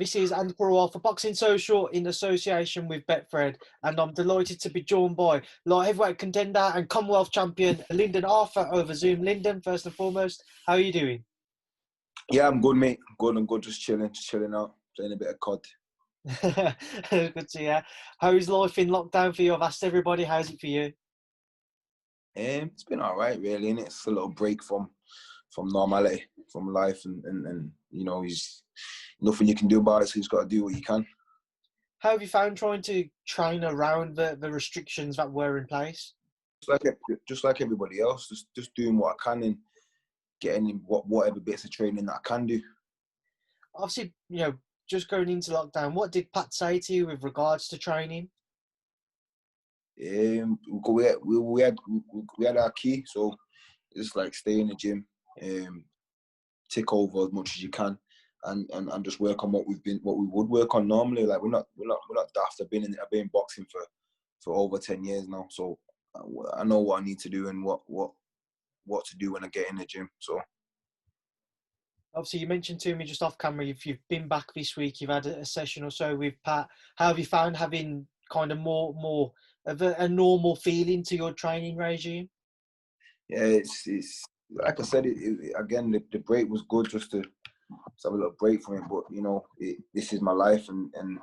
This is Andi Purewal for Boxing Social in association with Betfred, and I'm delighted to be joined by light heavyweight contender and Commonwealth champion Lyndon Arthur over Zoom. Lyndon, first and foremost, how are you doing? Yeah, I'm good, mate. I'm good. Just chilling out, playing a bit of COD. Good to hear. How's life in lockdown for you? I've asked everybody, how's it for you? It's been all right, really, innit? It's a little break from normality, from life, and you know, he's nothing you can do about it, so he's got to do what he can. How have you found trying to train around the restrictions that were in place? Just like everybody else, just doing what I can and getting in whatever bits of training that I can do. Obviously, just going into lockdown, what did Pat say to you with regards to training? We had our key, so just like stay in the gym, tick over as much as you can, and just work on what we would work on normally. Like we're not daft. I've been in boxing for over 10 years now, so I know what I need to do and what to do when I get in the gym. So obviously, you mentioned to me just off camera, you've been back this week, you've had a session or so with Pat. How have you found having kind of more of a normal feeling to your training regime? Yeah, it's like I said, again, the break was good just to have a little break from it. But this is my life and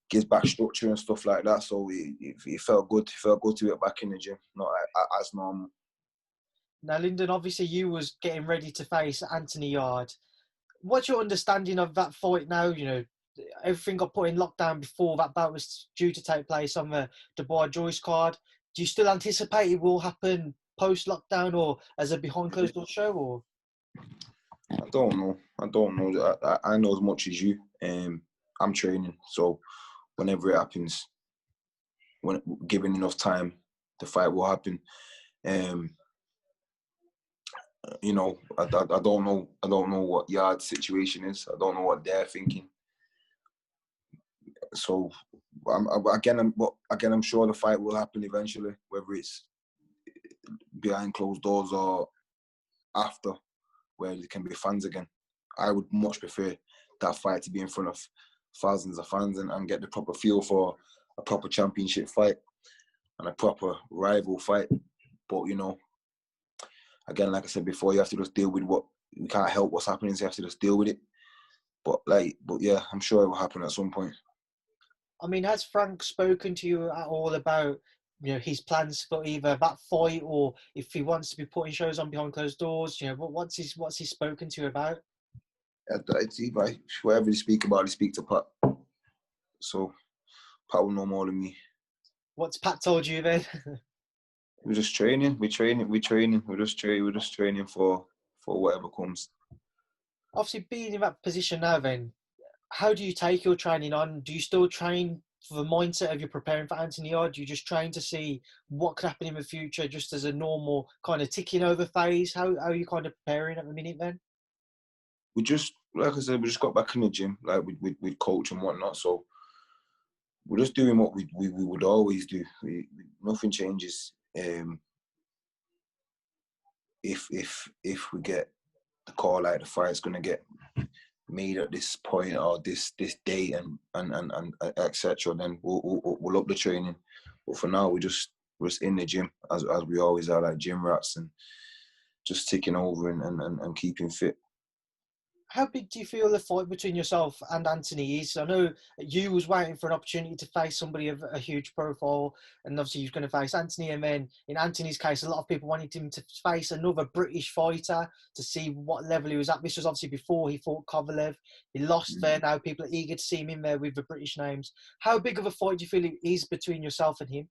gives back structure and stuff like that. So it felt good. It felt good to get back in the gym, not as normal. Now, Lyndon, obviously you was getting ready to face Anthony Yarde. What's your understanding of that fight now? Everything got put in lockdown before that bout was due to take place on the Dubai Joyce card. Do you still anticipate it will happen post-lockdown or as a behind closed door show? Or I don't know. I know as much as you. I'm training, so whenever it happens, when given enough time, the fight will happen. I don't know. I don't know what Yarde's situation is. I don't know what they're thinking. So, I'm sure the fight will happen eventually, whether it's behind closed doors or after, where there can be fans again. I would much prefer that fight to be in front of thousands of fans and get the proper feel for a proper championship fight and a proper rival fight. But again, like I said before, you have to just deal with you can't help what's happening, so you have to just deal with it. But yeah, I'm sure it will happen at some point. I mean, has Frank spoken to you at all about his plans for either that fight or if he wants to be putting shows on behind closed doors? What's he spoken to you about? It's whatever they speak about, they speak to Pat. So Pat will know more than me. What's Pat told you then? We're just training. We're just training for whatever comes. Obviously, being in that position now, then, how do you take your training on? Do you still train for the mindset of you're preparing for Anthony, or do you just train to see what could happen in the future, just as a normal kind of ticking over phase? How are you kind of preparing at the minute then? We just, like I said, we just got back in the gym, like with coach and whatnot. So we're just doing what we would always do. Nothing changes. If we get the call like the fight's gonna get made at this point or this date and etc., then we'll up the training. But for now, we're just in the gym as we always are, like gym rats, and just ticking over and keeping fit. How big do you feel the fight between yourself and Anthony is? I know you was waiting for an opportunity to face somebody of a huge profile, and obviously he was going to face Anthony. And then in Anthony's case, a lot of people wanted him to face another British fighter to see what level he was at. This was obviously before he fought Kovalev. He lost there. Now people are eager to see him in there with the British names. How big of a fight do you feel it is between yourself and him?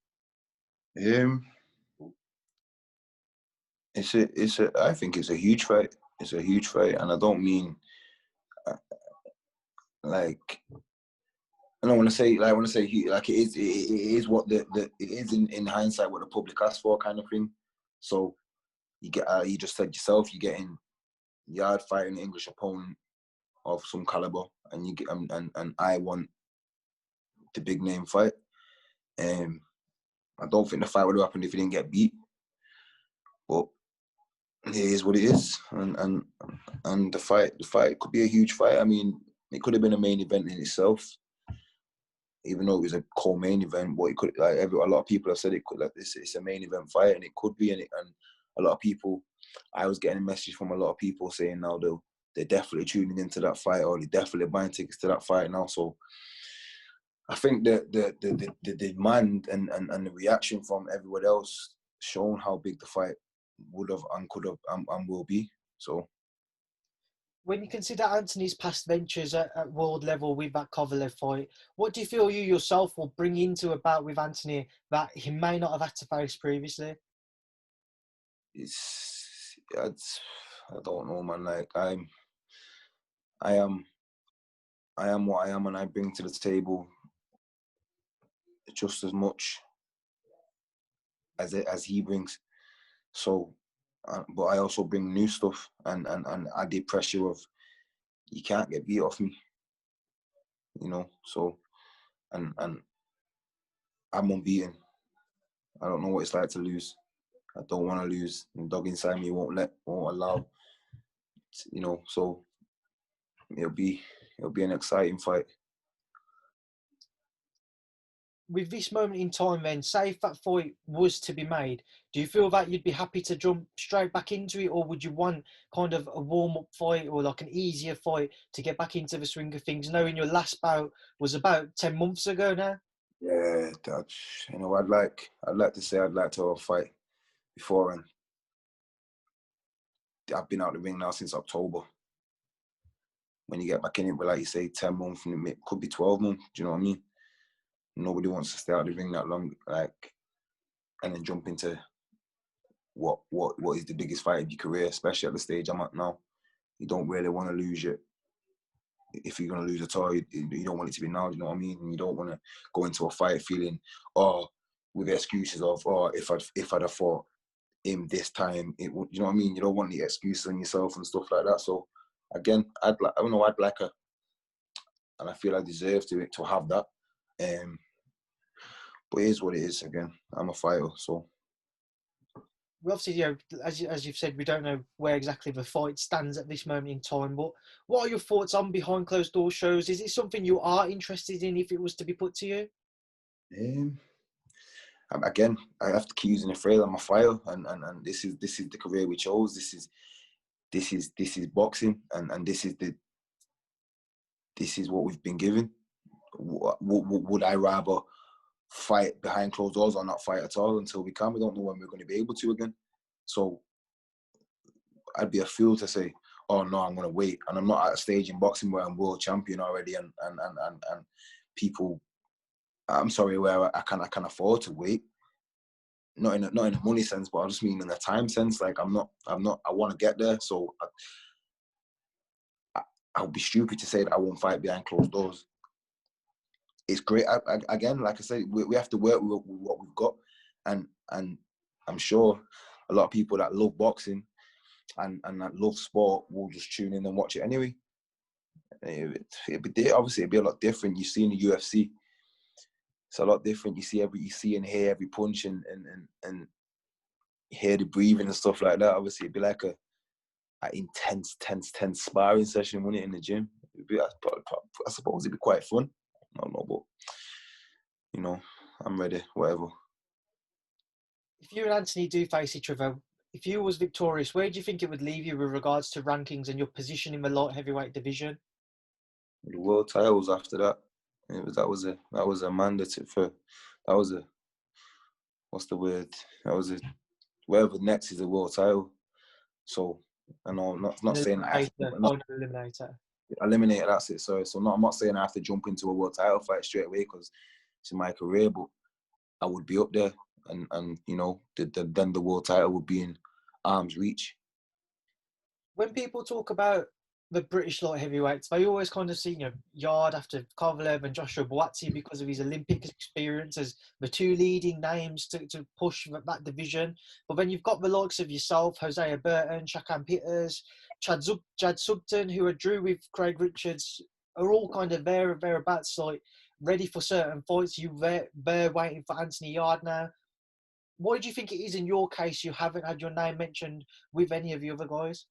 I think it's a huge fight. It's a huge fight, and I don't mean like. I don't want to say like it is what it is in hindsight what the public asked for, kind of thing. So you just said yourself, you're getting Yarde fighting an English opponent of some caliber, and you get and I want the big name fight. I don't think the fight would have happened if he didn't get beat, but it is what it is, and the fight could be a huge fight. I mean, It could have been a main event in itself, even though it was a co-main event. But it could, like a lot of people have said, it could, like this, it's a main event fight, and it could be. And a lot of people, I was getting a message from a lot of people saying now they're definitely tuning into that fight, or they're definitely buying tickets to that fight now. So I think the demand and the reaction from everyone else shown how big the fight would have and could have and will be. So when you consider Anthony's past ventures at world level with that Kovalev fight, what do you feel you yourself will bring into a bout with Anthony that he may not have had to face previously? I don't know, man. Like I am what I am, and I bring to the table just as much as he brings. So, but I also bring new stuff and added pressure of you can't get beat off me, you know. So, and I'm unbeaten. I don't know what it's like to lose. I don't want to lose. The dog inside me won't allow, you know. So it'll be an exciting fight. With this moment in time then, say if that fight was to be made, do you feel that you'd be happy to jump straight back into it, or would you want kind of a warm-up fight or like an easier fight to get back into the swing of things, knowing your last bout was about 10 months ago now? Yeah, you know, I'd like to say I'd like to have a fight before, and I've been out the ring now since October. When you get back in it, but like you say, 10 months, and it could be 12 months, do you know what I mean? Nobody wants to stay out the ring that long, like, and then jump into what is the biggest fight of your career, especially at the stage I'm at now. You don't really want to lose it. If you're going to lose at all, you don't want it to be now, do you know what I mean? And you don't want to go into a fight feeling, with excuses of, if I'd have fought him this time, it would, you know what I mean? You don't want the excuses on yourself and stuff like that. So again, I'd like a, and I feel I deserve to have that. But it is what it is. Again, I'm a fighter, so. We obviously, as you've said, we don't know where exactly the fight stands at this moment in time. But what are your thoughts on behind closed door shows? Is it something you are interested in if it was to be put to you? Again, I have to keep using the phrase. I'm a fighter, and this is the career we chose. This is boxing, and this is what we've been given. Would I rather fight behind closed doors or not fight at all until we can? We don't know when we're going to be able to again. So I'd be a fool to say, oh no, I'm going to wait. And I'm not at a stage in boxing where I'm world champion already, and people, I'm sorry, where I can afford to wait. Not in a money sense, but I just mean in a time sense. Like I want to get there. So I would be stupid to say that I won't fight behind closed doors. It's great. Again, like I said, we have to work with what we've got, and I'm sure a lot of people that love boxing and that love sport will just tune in and watch it anyway. It'd be a lot different. You see in the UFC, it's a lot different. You see and hear every punch and hear the breathing and stuff like that. Obviously, it'd be like a intense sparring session, wouldn't it, in the gym? I suppose it'd be quite fun. I don't know, but you know, I'm ready. Whatever. If you and Anthony do face each other, if you was victorious, where do you think it would leave you with regards to rankings and your position in the light heavyweight division? The world titles after that. That was a mandate for. That was a. What's the word? That was a. Whatever next is a world title. So I know not saying I have to, Eliminator. Eliminate, that's it. So I'm not saying I have to jump into a world title fight straight away because it's in my career, but I would be up there, and you know, then the world title would be in arm's reach. When people talk about the British light heavyweights, they always kind of see, Yarde after Kovalev and Joshua Buatsi because of his Olympic experience as the two leading names to push that division. But then you've got the likes of yourself, Hosea Burton, Shakan Peters, Chad Sugden, who are drew with Craig Richards, are all kind of thereabouts, like ready for certain fights. They're waiting for Anthony Yarde now. Why do you think it is in your case you haven't had your name mentioned with any of the other guys?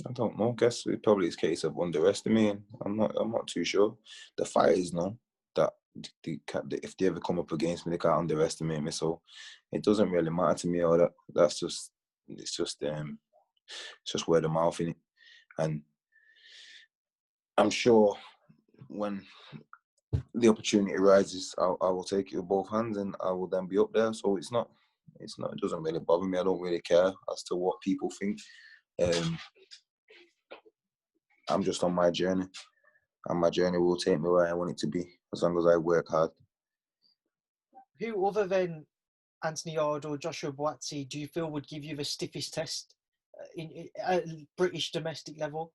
I don't know. Guess it probably is a case of underestimating. I'm not too sure. The fighters know that if they ever come up against me, they can't underestimate me. So it doesn't really matter to me. All that. It's just word of mouth in it. And I'm sure when the opportunity arises, I will take it with both hands, and I will then be up there. So it doesn't really bother me. I don't really care as to what people think. I'm just on my journey, and my journey will take me where I want it to be, as long as I work hard. Who other than Anthony Yarde or Joshua Buatsi do you feel would give you the stiffest test at British domestic level?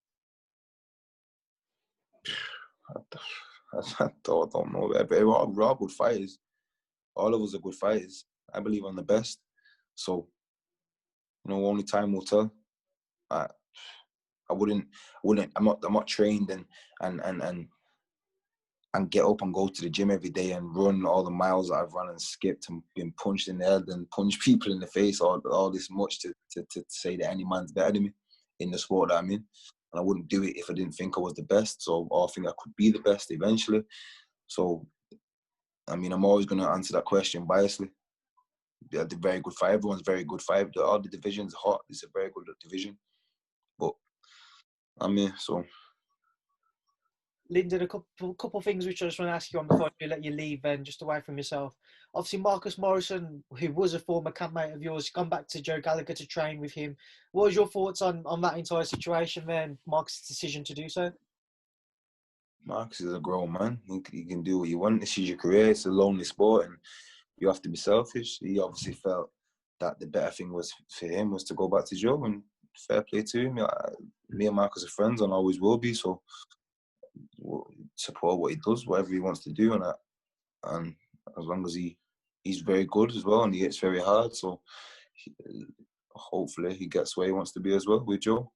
I don't know. We're all good fighters. All of us are good fighters. I believe I'm the best. So, only time will tell. I'm not trained and get up and go to the gym every day and run all the miles that I've run and skipped and been punched in the head and punch people in the face all this much to say that any man's better than me in the sport that I'm in. And I wouldn't do it if I didn't think I was the best. So I think I could be the best eventually. So, I'm always going to answer that question biasly. They're very good fight. Everyone's very good fight. All the divisions are hot. It's a very good division. But I'm here, so... Lyndon, a couple of things which I just want to ask you on before I let you leave, then, just away from yourself. Obviously, Marcus Morrison, who was a former campmate of yours, gone back to Joe Gallagher to train with him. What was your thoughts on that entire situation there and Marcus' decision to do so? Marcus is a grown man. He can do what you want. This is your career. It's a lonely sport, and you have to be selfish. He obviously felt that the better thing was for him was to go back to Joe, and fair play to him. Me and Marcus are friends and always will be. So we'll support what he does, whatever he wants to do, and as long as he's very good as well, and he hits very hard. So hopefully he gets where he wants to be as well with Joe.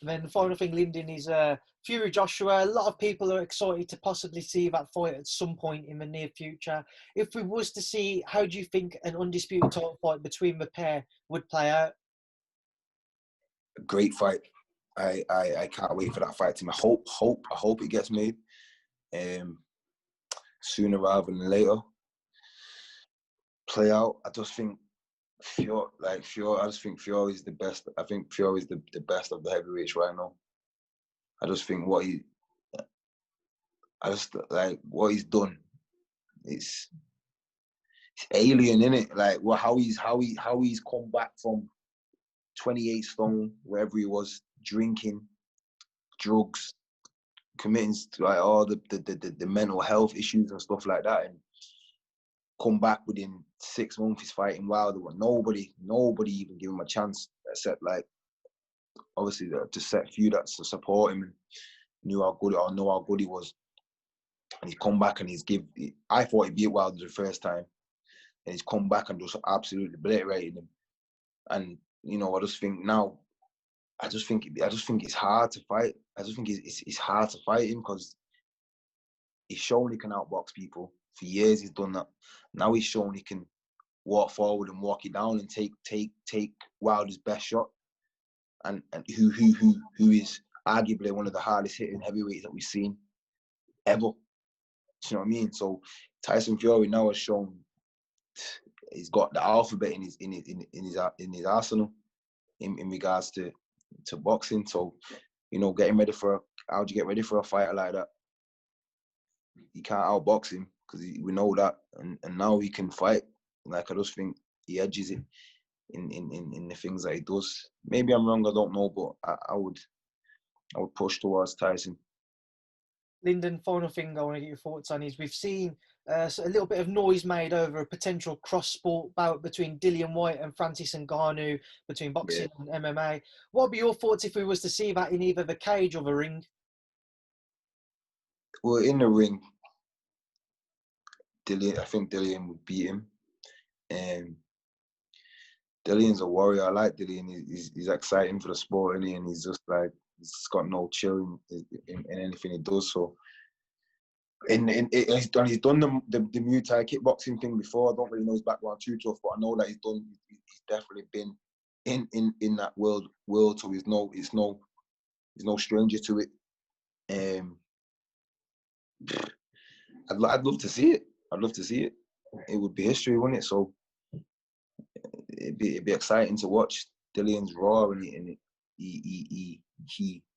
And then the final thing, Lyndon, is Fury Joshua. A lot of people are excited to possibly see that fight at some point in the near future. If we was to see, how do you think an undisputed title fight between the pair would play out? A great fight. I can't wait for that fight team. I hope it gets made sooner rather than later. Play out. I just think Fury. I just think Fury is the best. I think Fury is the best of the heavyweights right now. I just think what he's done. It's alien, innit? Like how he's come back from 28 stone, wherever he was, drinking, drugs, committing to like all the mental health issues and stuff like that, and come back within 6 months. He's fighting Wilder. Nobody even give him a chance except like obviously the set few that support him and know how good he was. And he's come back and I thought he beat Wilder the first time, and he's come back and just absolutely obliterated him. And I just think now, I just think it's hard to fight. I just think it's hard to fight him because he's shown he can outbox people. For years he's done that. Now he's shown he can walk forward and walk it down and take Wilder's best shot. And who is arguably one of the hardest hitting heavyweights that we've seen ever. Do you know what I mean? So Tyson Fury now has shown he's got the alphabet in his arsenal in regards to boxing. So getting ready how do you get ready for a fighter like that? You can't outbox him because we know that, and now he can fight. Like I just think he edges it in the things that he does. Maybe I'm wrong, I don't know, but I would push towards Tyson. Lyndon, final thing I want to get your thoughts on is we've seen a little bit of noise made over a potential cross-sport bout between Dillian Whyte and Francis Ngannou, between boxing and MMA. What would be your thoughts if we was to see that in either the cage or the ring? Well, in the ring, I think Dillian would beat him. Dillian's a warrior. I like Dillian. He's exciting for the sport, and he's just like he's got no chill in anything he does. So, he's done the Muay Thai kickboxing thing before. I don't really know his background too tough, but I know that he's definitely been in that world, so he's no stranger to it. I'd love to see it. I'd love to see it. It would be history, wouldn't it? So it'd be exciting to watch. Dillian's raw, and he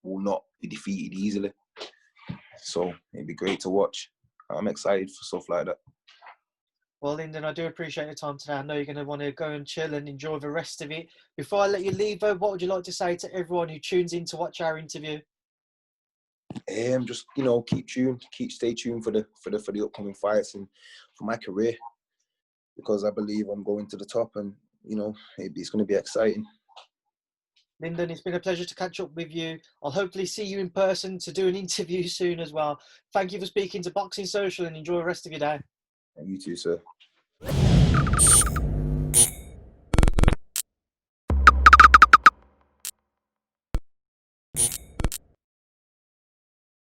will not be defeated easily. So it'd be great to watch. I'm excited for stuff like that. Well, Lyndon, I do appreciate your time today. I know you're going to want to go and chill and enjoy the rest of it. Before I let you leave, though, what would you like to say to everyone who tunes in to watch our interview? Just stay tuned for the upcoming fights and for my career, because I believe I'm going to the top, and it's going to be exciting. Lyndon, it's been a pleasure to catch up with you. I'll hopefully see you in person to do an interview soon as well. Thank you for speaking to Boxing Social, and enjoy the rest of your day. And you too, sir.